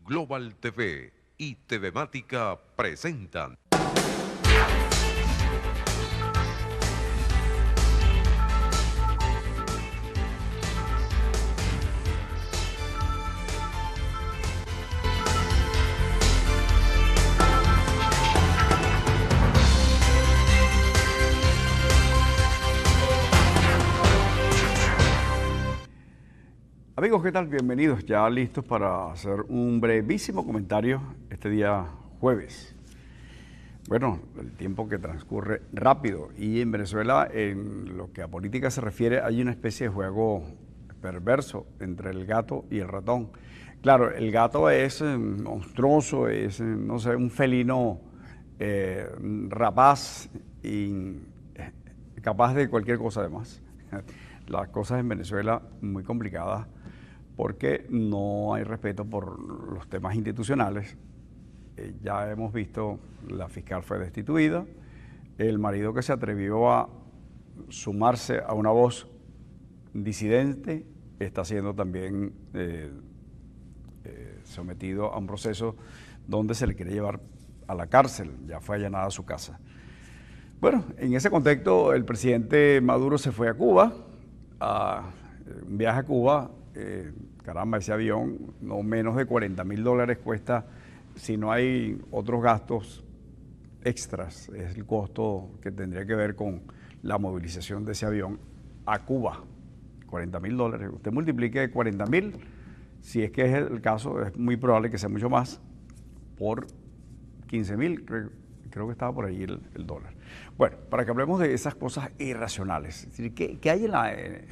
Global TV y TVmática presentan. Amigos, ¿qué tal? Bienvenidos, ya listos para hacer un brevísimo comentario este día jueves. Bueno, el tiempo que transcurre rápido y en Venezuela, en lo que a política se refiere, hay una especie de juego perverso entre el gato y el ratón. Claro, el gato es monstruoso, es, no sé, un felino rapaz y capaz de cualquier cosa además. Las cosas en Venezuela muy complicadas porque no hay respeto por los temas institucionales. Ya hemos visto, la fiscal fue destituida, el marido que se atrevió a sumarse a una voz disidente está siendo también sometido a un proceso donde se le quiere llevar a la cárcel, ya fue allanada su casa. Bueno, en ese contexto el presidente Maduro se fue a Cuba, un viaje a Cuba, caramba, ese avión no menos de $40.000 cuesta, si no hay otros gastos extras, es el costo que tendría que ver con la movilización de ese avión a Cuba, $40.000. Usted multiplique 40.000, si es que es el caso, es muy probable que sea mucho más, por 15.000, creo que estaba por ahí el dólar. Bueno, para que hablemos de esas cosas irracionales, es decir, ¿qué hay en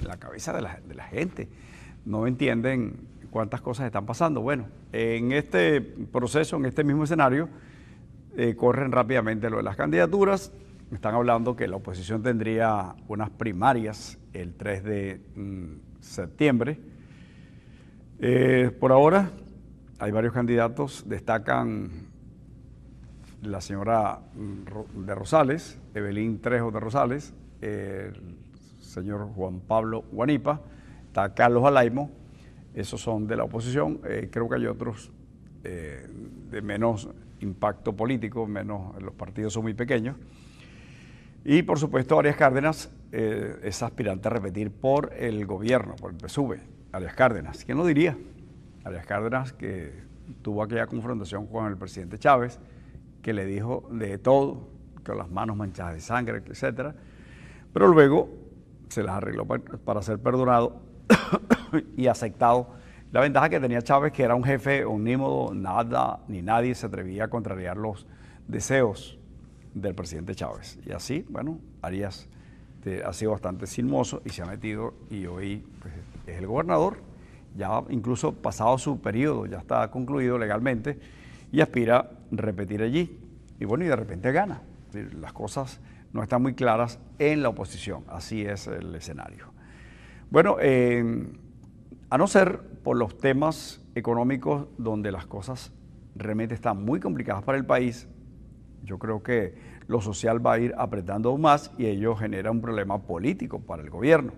la cabeza de la gente? No entienden cuántas cosas están pasando. Bueno, en este proceso, en este mismo escenario, corren rápidamente lo de las candidaturas. Están hablando que la oposición tendría unas primarias el 3 de septiembre. Por ahora hay varios candidatos, destacan la señora de Rosales, Evelyn Trejo de Rosales, el señor Juan Pablo Guanipa, está Carlos Alaimo, esos son de la oposición. Creo que hay otros de menos impacto político, los partidos son muy pequeños. Y por supuesto Arias Cárdenas es aspirante a repetir por el gobierno, por el PSUV. Arias Cárdenas, ¿quién lo diría? Arias Cárdenas, que tuvo aquella confrontación con el presidente Chávez, que le dijo de todo, con las manos manchadas de sangre, etc. Pero luego se las arregló para ser perdonado y aceptado. La ventaja que tenía Chávez, que era un jefe omnímodo, nada ni nadie se atrevía a contrariar los deseos del presidente Chávez. Y así, bueno, Arias ha sido bastante sinuoso y se ha metido, y hoy pues, es el gobernador, ya incluso pasado su periodo, ya está concluido legalmente, y aspira a repetir allí. Y bueno, y de repente gana. Las cosas no están muy claras en la oposición, así es el escenario. Bueno, a no ser por los temas económicos donde las cosas realmente están muy complicadas para el país, yo creo que lo social va a ir apretando aún más y ello genera un problema político para el gobierno.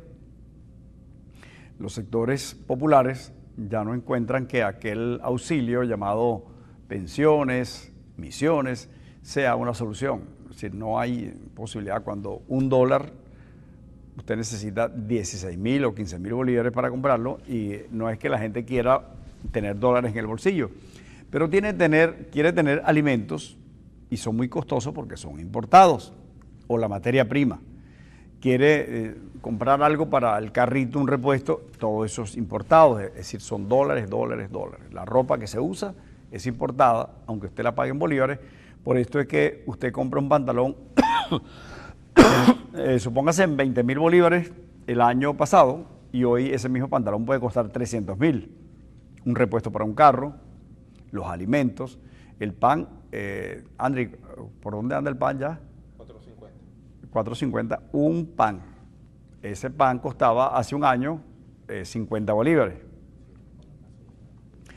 Los sectores populares ya no encuentran que aquel auxilio llamado pensiones, misiones, sea una solución. Es decir, no hay posibilidad cuando $1, usted necesita 16.000 o 15.000 bolívares para comprarlo, y no es que la gente quiera tener dólares en el bolsillo, pero quiere tener alimentos y son muy costosos porque son importados, o la materia prima. Quiere comprar algo para el carrito, un repuesto, todo eso es importado, es decir, son dólares. La ropa que se usa es importada, aunque usted la pague en bolívares. Por esto es que usted compra un pantalón, supóngase en 20.000 bolívares el año pasado, y hoy ese mismo pantalón puede costar 300.000. Un repuesto para un carro, los alimentos, el pan. Andri, ¿por dónde anda el pan ya? 4.50 un pan. Ese pan costaba hace un año 50 bolívares.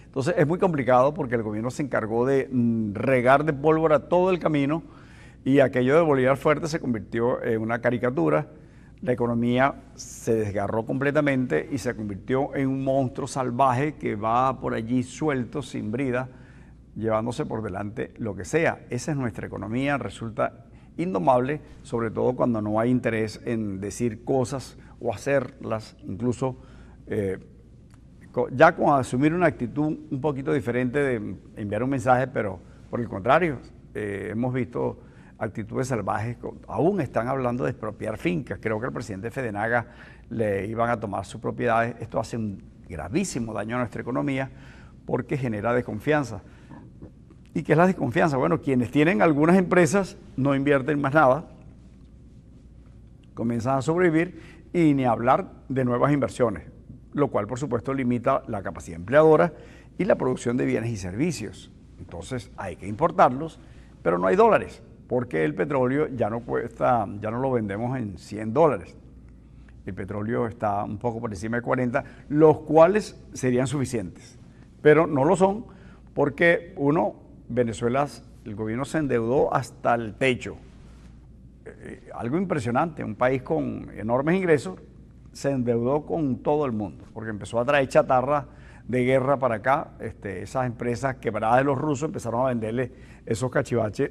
Entonces es muy complicado porque el gobierno se encargó de regar de pólvora todo el camino y aquello de Bolívar Fuerte se convirtió en una caricatura la economía se desgarró completamente y se convirtió en un monstruo salvaje que va por allí suelto, sin brida, llevándose por delante lo que sea. Esa es nuestra economía, resulta indomable, sobre todo cuando no hay interés en decir cosas o hacerlas, incluso ya con asumir una actitud un poquito diferente de enviar un mensaje, pero por el contrario, hemos visto actitudes salvajes, aún están hablando de expropiar fincas. Creo que al presidente Fedenaga le iban a tomar sus propiedades. Esto hace un gravísimo daño a nuestra economía porque genera desconfianza. ¿Y qué es la desconfianza? Bueno, quienes tienen algunas empresas no invierten más nada, comienzan a sobrevivir y ni hablar de nuevas inversiones, lo cual por supuesto limita la capacidad empleadora y la producción de bienes y servicios. Entonces hay que importarlos, pero no hay dólares, porque el petróleo ya no cuesta, ya no lo vendemos en $100. El petróleo está un poco por encima de 40, los cuales serían suficientes, pero no lo son porque Venezuela, el gobierno se endeudó hasta el techo. Algo impresionante, un país con enormes ingresos se endeudó con todo el mundo, porque empezó a traer chatarra de guerra para acá. Esas empresas quebradas de los rusos empezaron a venderle esos cachivaches.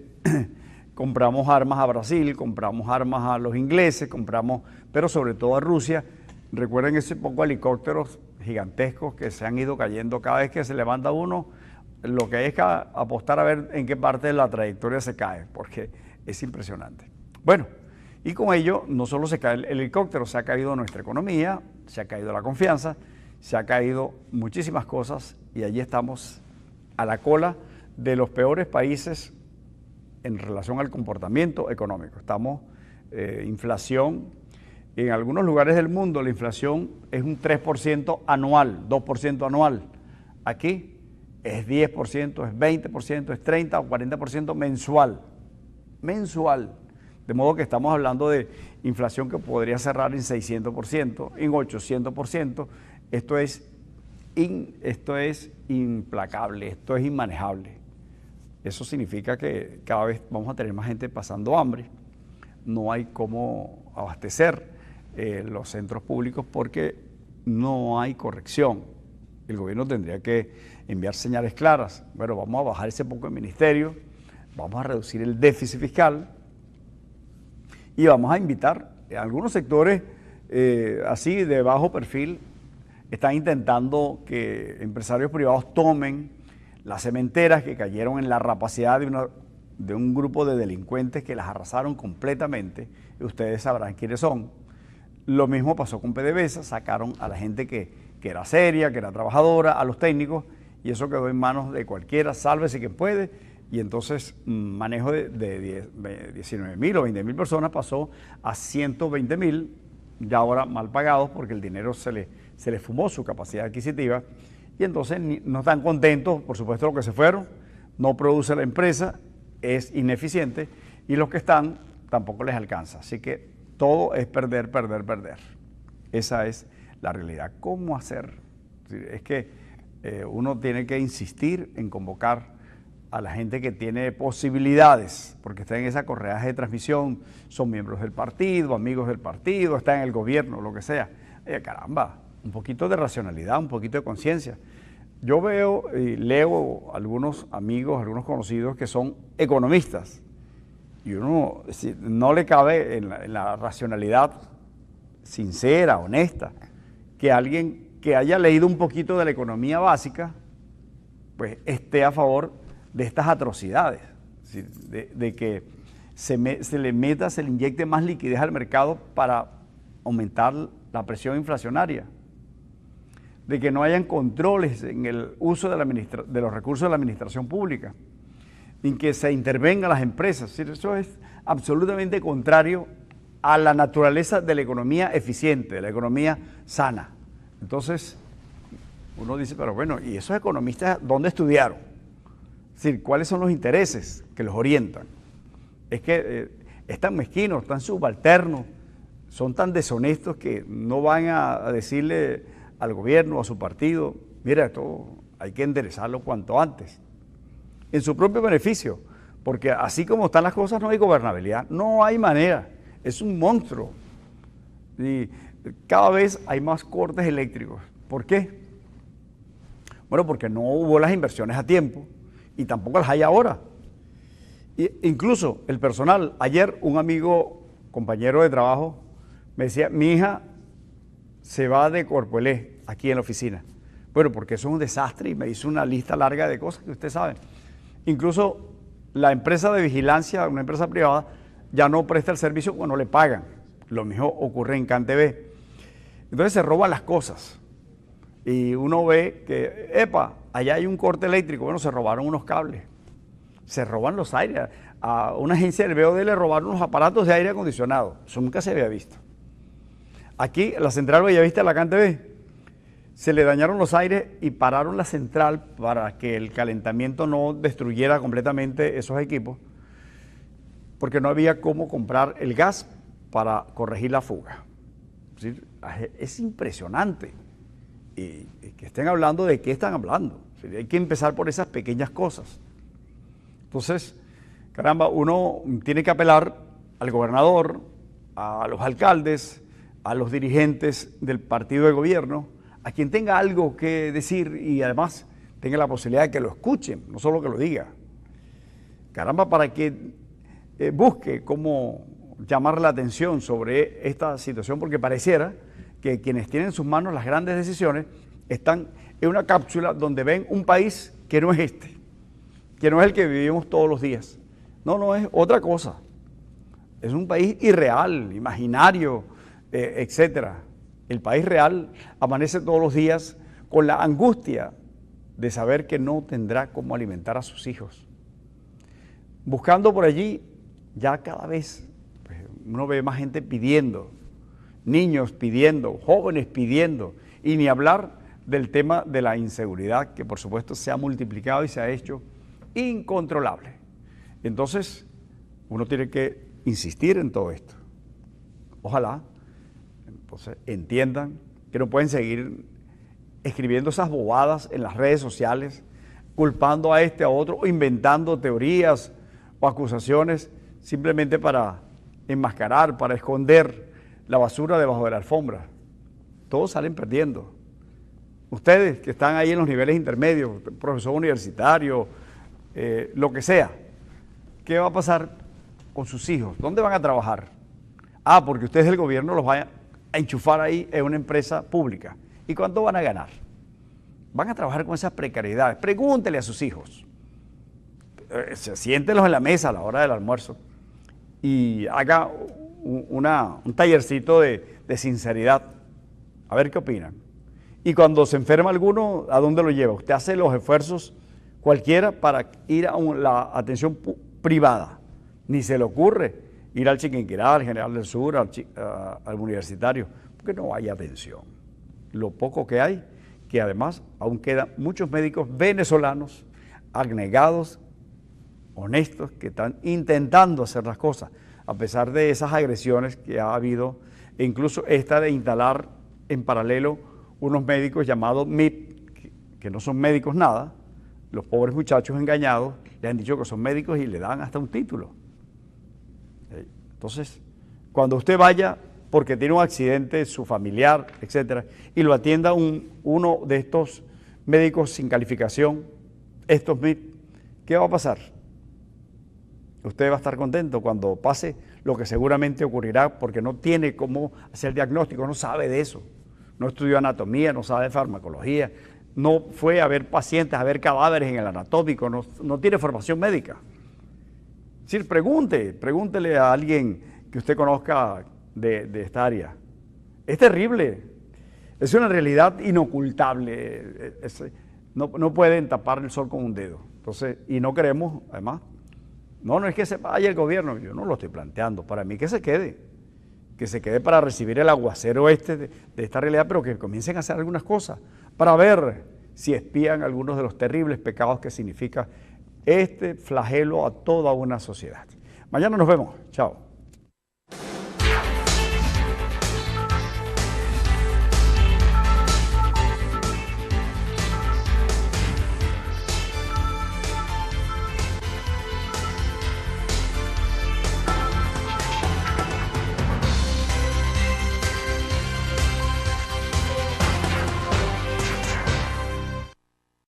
Compramos armas a Brasil, compramos armas a los ingleses, pero sobre todo a Rusia. Recuerden ese poco helicópteros gigantescos que se han ido cayendo cada vez que se levanta uno. Lo que hay es que apostar a ver en qué parte de la trayectoria se cae, porque es impresionante. Bueno, y con ello no solo se cae el helicóptero, se ha caído nuestra economía, se ha caído la confianza, se ha caído muchísimas cosas y allí estamos a la cola de los peores países en relación al comportamiento económico. Estamos, inflación, en algunos lugares del mundo la inflación es un 3% anual, 2% anual. Aquí es 10%, es 20%, es 30 o 40% mensual. De modo que estamos hablando de inflación que podría cerrar en 600%, en 800%. Esto es implacable, esto es inmanejable. Eso significa que cada vez vamos a tener más gente pasando hambre. No hay cómo abastecer los centros públicos porque no hay corrección. El gobierno tendría que enviar señales claras. Bueno, vamos a bajar ese poco de ministerio, vamos a reducir el déficit fiscal y vamos a invitar a algunos sectores así de bajo perfil. Están intentando que empresarios privados tomen las cementeras que cayeron en la rapacidad de un grupo de delincuentes que las arrasaron completamente. Y ustedes sabrán quiénes son. Lo mismo pasó con PDVSA, sacaron a la gente que era seria, que era trabajadora, a los técnicos, y eso quedó en manos de cualquiera, sálvese quien puede, y entonces manejo de 19.000 o 20.000 personas pasó a 120.000, ya ahora mal pagados porque el dinero se les fumó su capacidad adquisitiva, y entonces no están contentos, por supuesto, los que se fueron, no produce la empresa, es ineficiente, y los que están tampoco les alcanza. Así que todo es perder, perder, perder. Esa es la realidad. ¿Cómo hacer? Es que uno tiene que insistir en convocar a la gente que tiene posibilidades, porque está en esa correaje de transmisión, son miembros del partido, amigos del partido, están en el gobierno, lo que sea. Caramba, un poquito de racionalidad, un poquito de conciencia. Yo veo y leo algunos amigos, algunos conocidos que son economistas, y uno no le cabe en la racionalidad sincera, honesta, que alguien que haya leído un poquito de la economía básica, pues esté a favor de estas atrocidades, de que se le inyecte más liquidez al mercado para aumentar la presión inflacionaria, de que no hayan controles en el uso de los recursos de la administración pública, en que se intervengan las empresas. Eso es absolutamente contrario a la naturaleza de la economía eficiente, de la economía sana. Entonces, uno dice, pero bueno, ¿y esos economistas dónde estudiaron? Es decir, ¿cuáles son los intereses que los orientan? Es que están mezquinos, están subalternos, son tan deshonestos que no van a decirle al gobierno, a su partido, mira, esto hay que enderezarlo cuanto antes, en su propio beneficio, porque así como están las cosas no hay gobernabilidad, no hay manera, es un monstruo. Y cada vez hay más cortes eléctricos. ¿Por qué? Bueno, porque no hubo las inversiones a tiempo y tampoco las hay ahora. Incluso el personal, ayer un amigo, compañero de trabajo, me decía, mi hija se va de Corpoelé, aquí en la oficina. Bueno, porque eso es un desastre y me hizo una lista larga de cosas que usted sabe. Incluso la empresa de vigilancia, una empresa privada, ya no presta el servicio cuando le pagan. Lo mismo ocurre en CanTV. Entonces se roban las cosas. Y uno ve que, epa, allá hay un corte eléctrico. Bueno, se robaron unos cables. Se roban los aires. A una agencia del BOD le robaron unos aparatos de aire acondicionado. Eso nunca se había visto. Aquí, la central Bellavista de la CanTV, se le dañaron los aires y pararon la central para que el calentamiento no destruyera completamente esos equipos, porque no había cómo comprar el gas para corregir la fuga. Es impresionante. Y que estén hablando de qué están hablando. Hay que empezar por esas pequeñas cosas. Entonces, caramba, uno tiene que apelar al gobernador, a los alcaldes, a los dirigentes del partido de gobierno, a quien tenga algo que decir y además tenga la posibilidad de que lo escuchen, no solo que lo diga. Caramba, para que busque cómo llamar la atención sobre esta situación, porque pareciera que quienes tienen en sus manos las grandes decisiones están en una cápsula donde ven un país que no es este, que no es el que vivimos todos los días. No, es otra cosa. Es un país irreal, imaginario, etcétera. El país real amanece todos los días con la angustia de saber que no tendrá cómo alimentar a sus hijos. Buscando por allí, ya cada vez pues, uno ve más gente pidiendo, niños pidiendo, jóvenes pidiendo, y ni hablar del tema de la inseguridad, que por supuesto se ha multiplicado y se ha hecho incontrolable. Entonces, uno tiene que insistir en todo esto. Ojalá, entonces, entiendan que no pueden seguir escribiendo esas bobadas en las redes sociales, culpando a este, a otro, o inventando teorías o acusaciones simplemente para enmascarar, para esconder la basura debajo de la alfombra. Todos salen perdiendo. Ustedes que están ahí en los niveles intermedios, profesor universitario, lo que sea, ¿qué va a pasar con sus hijos? ¿Dónde van a trabajar? Porque ustedes del gobierno los van a enchufar ahí en una empresa pública. ¿Y cuánto van a ganar? Van a trabajar con esas precariedades. Pregúntele a sus hijos. Siéntelos en la mesa a la hora del almuerzo y haga un tallercito de sinceridad. A ver qué opinan. Y cuando se enferma alguno, ¿a dónde lo lleva? Usted hace los esfuerzos cualquiera para ir a la atención privada. Ni se le ocurre ir al Chiquinquirá, al General del Sur, al Universitario, porque no hay atención. Lo poco que hay, que además aún quedan muchos médicos venezolanos, abnegados, honestos, que están intentando hacer las cosas, a pesar de esas agresiones que ha habido, e incluso esta de instalar en paralelo unos médicos llamados MIP, que no son médicos nada. Los pobres muchachos engañados le han dicho que son médicos y le dan hasta un título. Entonces, cuando usted vaya porque tiene un accidente, su familiar, etcétera, y lo atienda uno de estos médicos sin calificación, estos MIP, ¿qué va a pasar? Usted va a estar contento cuando pase lo que seguramente ocurrirá, porque no tiene cómo hacer diagnóstico, no sabe de eso. No estudió anatomía, no sabe de farmacología, no fue a ver pacientes, a ver cadáveres en el anatómico, no tiene formación médica. Es decir, pregúntele a alguien que usted conozca de esta área. Es terrible, es una realidad inocultable, no pueden tapar el sol con un dedo. Entonces, y no queremos, además, no es que se vaya el gobierno, yo no lo estoy planteando, para mí que se quede para recibir el aguacero de esta realidad, pero que comiencen a hacer algunas cosas para ver si espían algunos de los terribles pecados que significa este flagelo a toda una sociedad. Mañana nos vemos. Chao.